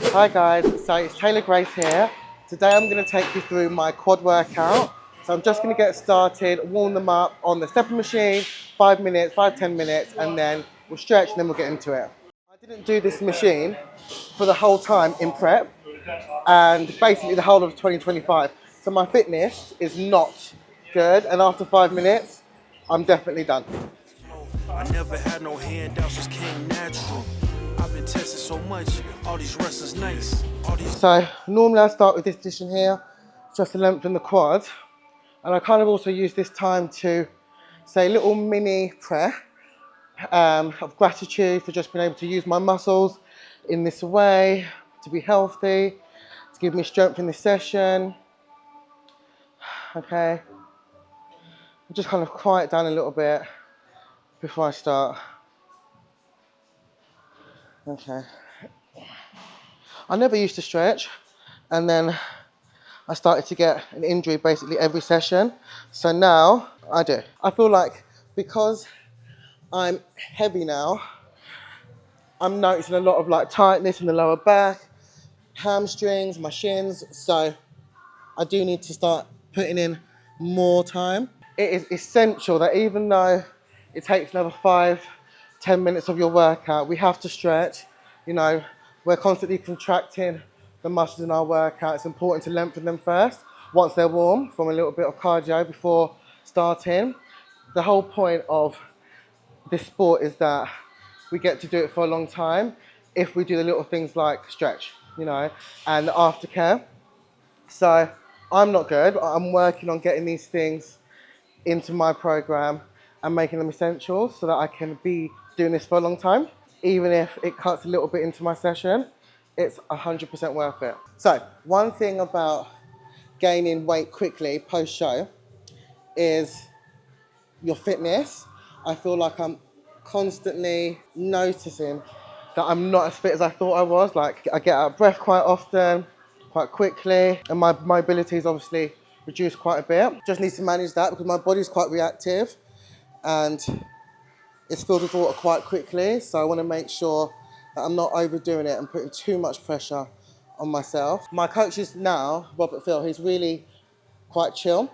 Hi guys, so it's Taylor Grace here. Today I'm going to take you through my quad workout. So I'm just going to get started, warm them up on the stepper machine, 5 minutes, 10 minutes, and then we'll stretch and then we'll get into it. I didn't do this machine for the whole time in prep and basically the whole of 2025. So my fitness is not good, and after 5 minutes, I'm definitely done. I never had no handouts, just came natural. I've been tested so much, all these wrestlers nice. So normally I start with this position here, just to lengthen the quad. And I kind of also use this time to say a little mini prayer of gratitude for just being able to use my muscles in this way, to be healthy, to give me strength in this session. Okay, I'll just kind of quiet down a little bit before I start. Okay. I never used to stretch, and then I started to get an injury basically every session. So now I do. I feel like because I'm heavy now, I'm noticing a lot of like tightness in the lower back, hamstrings, my shins. So I do need to start putting in more time. It is essential that even though it takes another 5-10 minutes of your workout, we have to stretch. You know, we're constantly contracting the muscles in our workout. It's important to lengthen them first once they're warm from a little bit of cardio before starting. The whole point of this sport is that we get to do it for a long time if we do the little things like stretch, you know, and the aftercare. So I'm not good, but I'm working on getting these things into my program and making them essentials so that I can be doing this for a long time. Even if it cuts a little bit into my session, it's 100% worth it. So one thing about gaining weight quickly post-show is your fitness. I feel like I'm constantly noticing that I'm not as fit as I thought I was. Like I get out of breath quite often, quite quickly, and my mobility is obviously reduced quite a bit. Just need to manage that because my body's quite reactive and it's filled with water quite quickly. So I want to make sure that I'm not overdoing it and putting too much pressure on myself. My coach is now, Robert Phil, he's really quite chill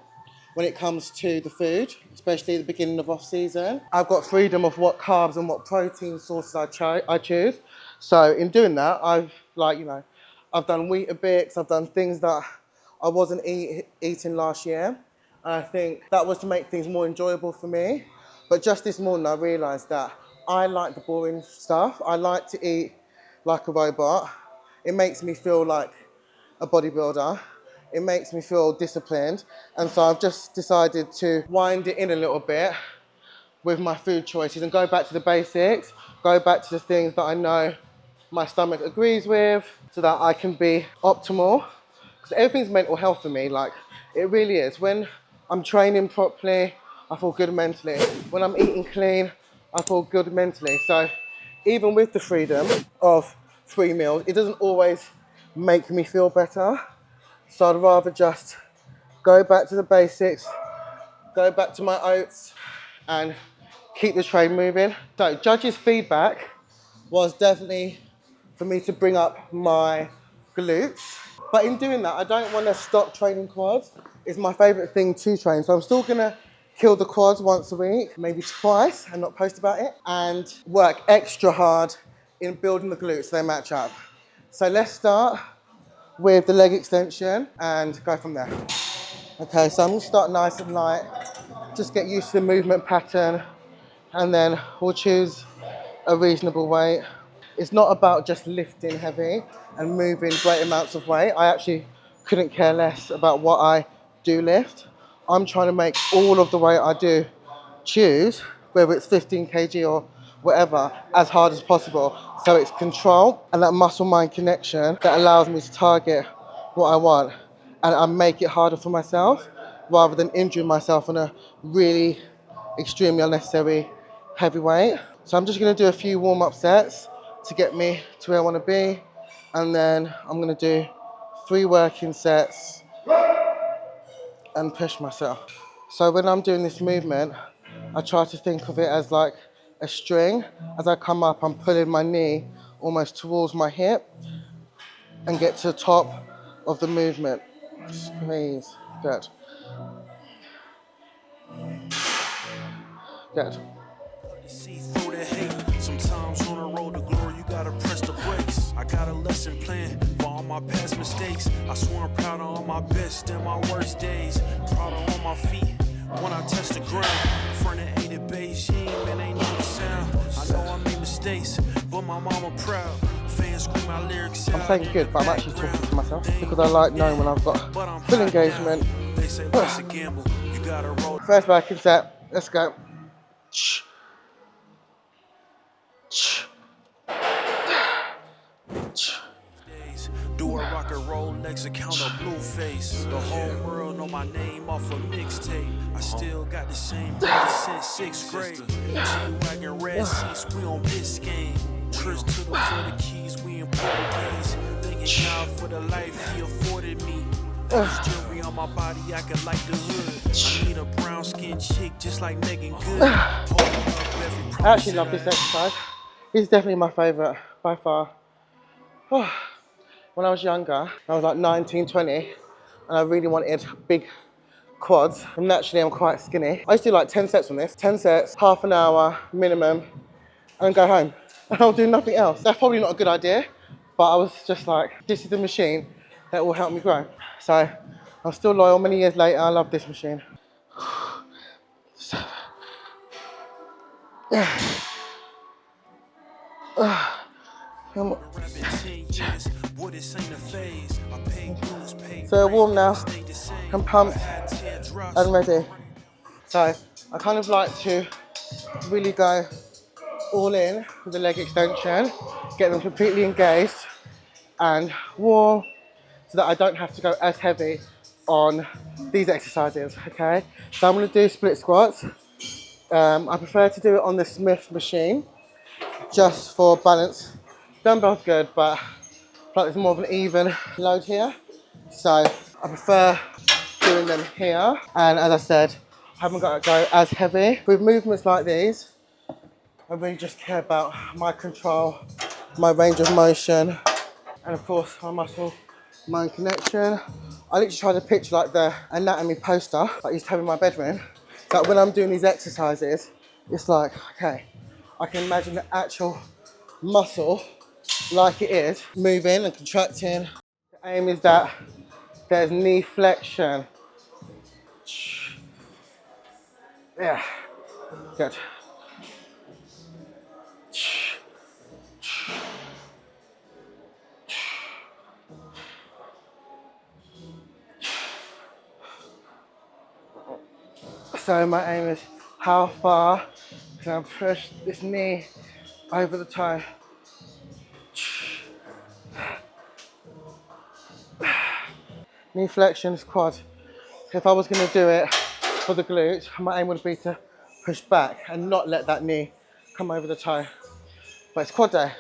when it comes to the food, especially at the beginning of off-season. I've got freedom of what carbs and what protein sources I choose. So in doing that, I've done Weetabix, I've done things that I wasn't eating last year. And I think that was to make things more enjoyable for me. But just this morning, I realized that I like the boring stuff. I like to eat like a robot. It makes me feel like a bodybuilder. It makes me feel disciplined. And so I've just decided to wind it in a little bit with my food choices and go back to the basics, go back to the things that I know my stomach agrees with so that I can be optimal. Because everything's mental health for me, like it really is. When I'm training properly, I feel good mentally. When I'm eating clean, I feel good mentally. So even with the freedom of 3 meals, it doesn't always make me feel better. So I'd rather just go back to the basics, go back to my oats and keep the train moving. So judges' feedback was definitely for me to bring up my glutes. But in doing that, I don't want to stop training quads. It's my favorite thing to train. So I'm still gonna kill the quads once a week, maybe twice and not post about it, and work extra hard in building the glutes so they match up. So let's start with the leg extension and go from there. Okay, so I'm gonna start nice and light, just get used to the movement pattern, and then we'll choose a reasonable weight. It's not about just lifting heavy and moving great amounts of weight. I actually couldn't care less about what I do lift. I'm trying to make all of the weight I do choose, whether it's 15 kg or whatever, as hard as possible. So it's control and that muscle-mind connection that allows me to target what I want. And I make it harder for myself rather than injuring myself on a really extremely unnecessary heavy weight. So I'm just gonna do a few warm-up sets to get me to where I wanna be. And then I'm gonna do 3 working sets and push myself. So when I'm doing this movement, I try to think of it as like a string. As I come up, I'm pulling my knee almost towards my hip, and get to the top of the movement. Squeeze. Good. Good. See through the hate. Sometimes on the road to glory, you gotta press the brakes. I got a lesson plan for all my past mistakes. I swear I'm proud of all my best and my worst days. Proud of all my feet when I touch the ground. Front of 8 at Beijing, man, ain't no sound. I know I made mistakes, but my mama proud. Fans scream my lyrics out. I'm saying good, but I'm actually talking to myself because I like knowing when I've got full engagement. They say life's a gamble. You gotta roll. First back in set. Let's go. Do a rock and roll next account of blue face. The whole world know my name off a mixtape. I still got the same body since 6th grade. G-Wagon red seats, we on Biscayne. Trips to the Florida Keys, we in Portuguese. Thanking God for the life he afforded me. There's jewelry on my body, I can like the hood. I need a brown skinned chick just like Megan Good. I actually love this exercise. This is definitely my favourite by far. When I was younger, I was like 19, 20, and I really wanted big quads. And naturally, I'm quite skinny. I used to do like 10 sets on this. 10 sets, half an hour minimum, and go home. And I'll do nothing else. That's probably not a good idea, but I was just like, this is the machine that will help me grow. So I'm still loyal many years later. I love this machine. Come on. So warm now, I'm pumped and ready. So I kind of like to really go all in with the leg extension, get them completely engaged and warm so that I don't have to go as heavy on these exercises, okay? So I'm gonna do split squats. I prefer to do it on the Smith machine just for balance. Dumbbell's good, but I feel like there's more of an even load here. So I prefer doing them here. And as I said, I haven't got to go as heavy. With movements like these, I really just care about my control, my range of motion, and of course my muscle mind connection. I literally try to picture like the anatomy poster that I used to have in my bedroom. So that when I'm doing these exercises, it's like, okay, I can imagine the actual muscle like it is, moving and contracting. The aim is that there's knee flexion. Yeah, good. So my aim is how far can I push this knee over the toe. Knee flexion is quad. If I was going to do it for the glutes, my aim would be to push back and not let that knee come over the toe. But it's quad day.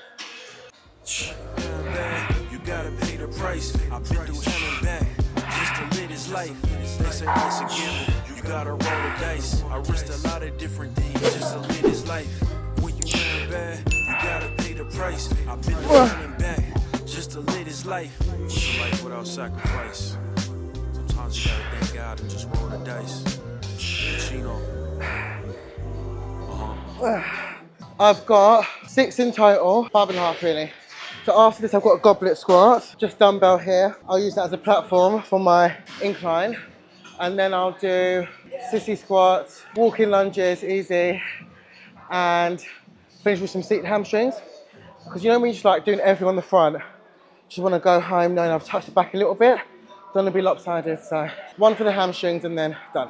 You gotta pay the price. I've been through hell and back just to live this life. They say once again, you gotta roll the dice. I risked a lot of different things just to live this life. When you down bad, you gotta pay the price. I've been through hell and back just to live this life. What's a life without sacrifice? Sometimes you gotta thank God and just roll the dice. Chino. I've got 6 in total, 5.5 really. So after this I've got a goblet squat, just dumbbell here. I'll use that as a platform for my incline. And then I'll do sissy squats, walking lunges, easy. And finish with some seated hamstrings. Because you know when you're just like doing everything on the front, just want to go home knowing I've touched the back a little bit. Don't want to be lopsided, so one for the hamstrings and then done.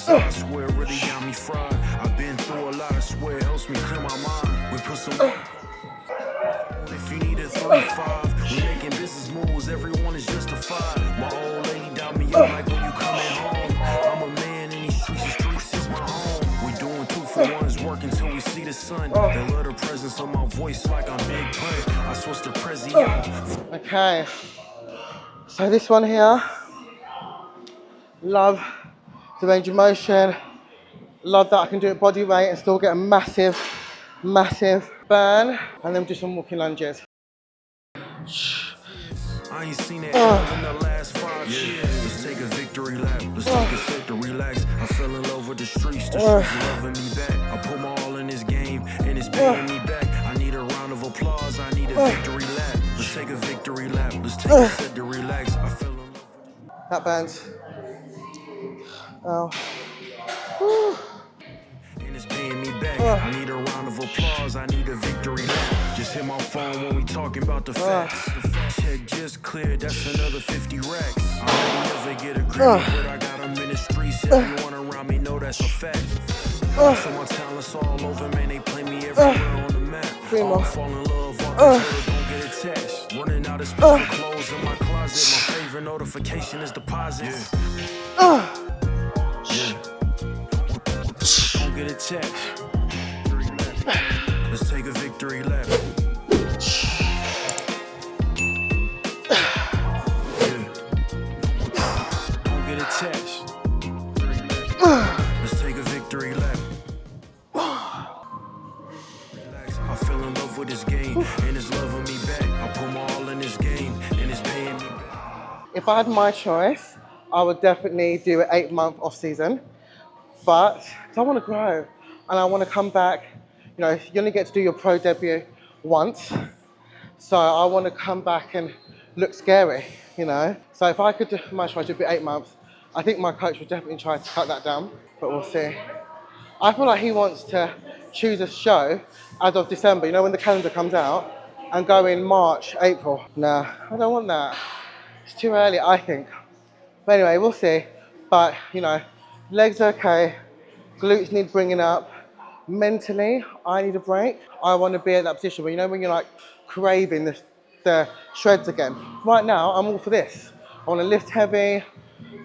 I swear it really got me fried. I've been through a lot, I swear it helps me clear my mind. We put some if you need a 35, we making business moves, everyone is justified. My old lady dialed me up like when you coming home. I'm a man in these streets is my home. We doing 2 for 1s, work until we see the sun. They love the presence of my voice like I'm Big Pun. I switched to Prezi. Okay, so this one here, love the range of motion, Love that I can do it body weight and still get a massive, massive burn. And then do some walking lunges. I ain't seen it in the last 5 years. Let's take a victory lap. Let's take a sec to relax. I fell in love with the streets. The streets loving me back. I put my all in this game and it's paying me back. I need a round of applause. I need a victory lap. Let's take a victory lap. Let's take a sec to relax. I fell in love with That burns. Oh. and it's paying me back. I need a round of applause. I need a victory lap. Just hit my phone when we talking about the facts. The fact check just cleared. That's another 50 racks. I may never get a credit, but I got them in the streets. Everyone around me know that's a fact. So my talents all over, man. They play me everywhere on the map. All fall in love, walk don't get attached. Running out of space for clothes in my closet. My favorite notification is deposits. Don't get attached. Let's take a victory lap. Don't get attached. Let's take a victory lap. Relax. I fell in love with this game and it's loving me back. I put my all in this game and it's paying me back. If I had my choice, I would definitely do an 8-month off season. But I want to grow and I want to come back. You know, you only get to do your pro debut once. So I want to come back and look scary, you know. So if I could do my choice, it would be 8 months. I think my coach would definitely try to cut that down, but we'll see. I feel like he wants to choose a show as of December, you know, when the calendar comes out, and go in March, April. Nah, I don't want that. It's too early, I think. But anyway, we'll see. But, you know, legs are okay, glutes need bringing up. Mentally, I need a break. I want to be at that position where, you know, when you're like craving the shreds again. Right now, I'm all for this. I want to lift heavy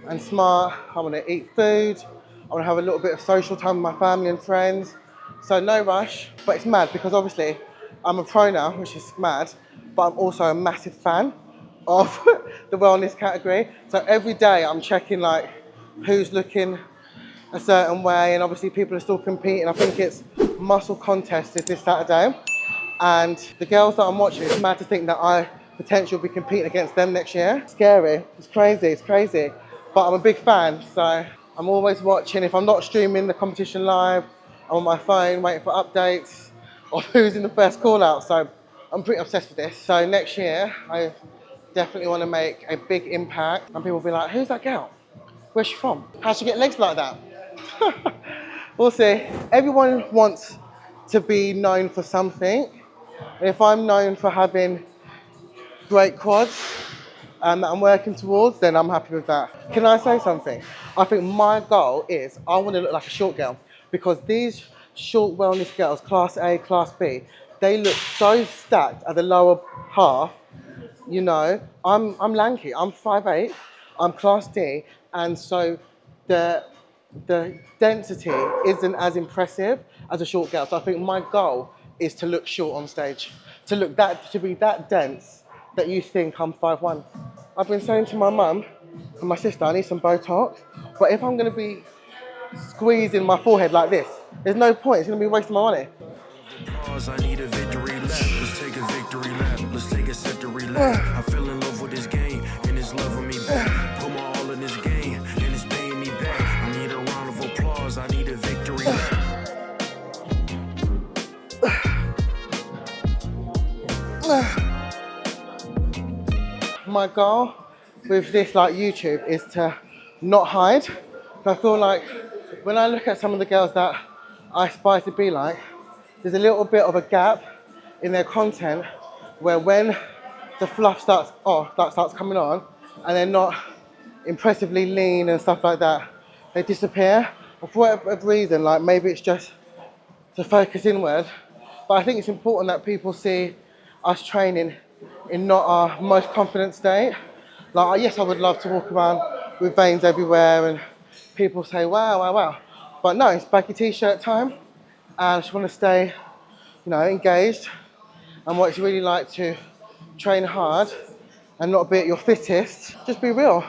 and smart. I want to eat food. I want to have a little bit of social time with my family and friends. So no rush, but it's mad because obviously I'm a pro now, which is mad, but I'm also a massive fan of the wellness category. So every day I'm checking like who's looking a certain way, and obviously people are still competing. I think it's muscle contest is this Saturday, and the girls that I'm watching, it's mad to think that I potentially will be competing against them next year. Scary, it's crazy, but I'm a big fan, so I'm always watching. If I'm not streaming the competition live, I'm on my phone waiting for updates of who's in the first call out, so I'm pretty obsessed with this. So next year, I definitely want to make a big impact, and people will be like, who's that girl? Where's she from? How'd she get legs like that? We'll see. Everyone wants to be known for something. And if I'm known for having great quads that I'm working towards, then I'm happy with that. Can I say something? I think my goal is I want to look like a short girl, because these short wellness girls, class A, class B, they look so stacked at the lower half. You know, I'm lanky, I'm 5'8", I'm class D, and so the density isn't as impressive as a short girl. So I think my goal is to look short on stage, to be that dense that you think I'm 5'1". I've been saying to my mum and my sister, I need some Botox, but if I'm going to be squeezing my forehead like this, there's no point. It's going to be wasting my money. I need a victory lap. Let's take a victory lap. Let's take a set to relax. I fell in love with this game and it's loving me back. Put my all in this game and it's paying me back. I need a round of applause. I need a victory lap. My goal with this like YouTube is to not hide. I feel like when I look at some of the girls that I aspire to be like, there's a little bit of a gap in their content where when the fluff starts coming on and they're not impressively lean and stuff like that, they disappear. Or for whatever reason, like maybe it's just to focus inward. But I think it's important that people see us training in not our most confident state. Like, yes, I would love to walk around with veins everywhere and people say, wow, wow, wow. But no, it's baggy t-shirt time. And I just want to stay, you know, engaged. And what it's really like to train hard and not be at your fittest. Just be real.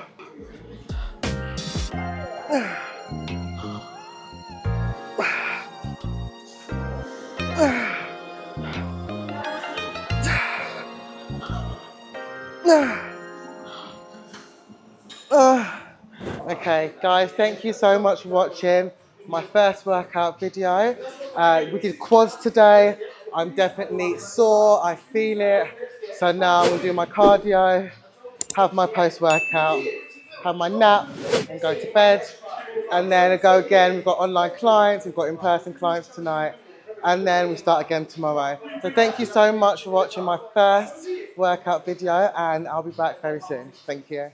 Okay, guys, thank you so much for watching my first workout video. We did quads today. I'm definitely sore, I feel it. So now I'm gonna do my cardio, have my post-workout, have my nap and go to bed. And then I go again, we've got online clients, we've got in-person clients tonight. And then we start again tomorrow. So thank you so much for watching my first workout video and I'll be back very soon. Thank you.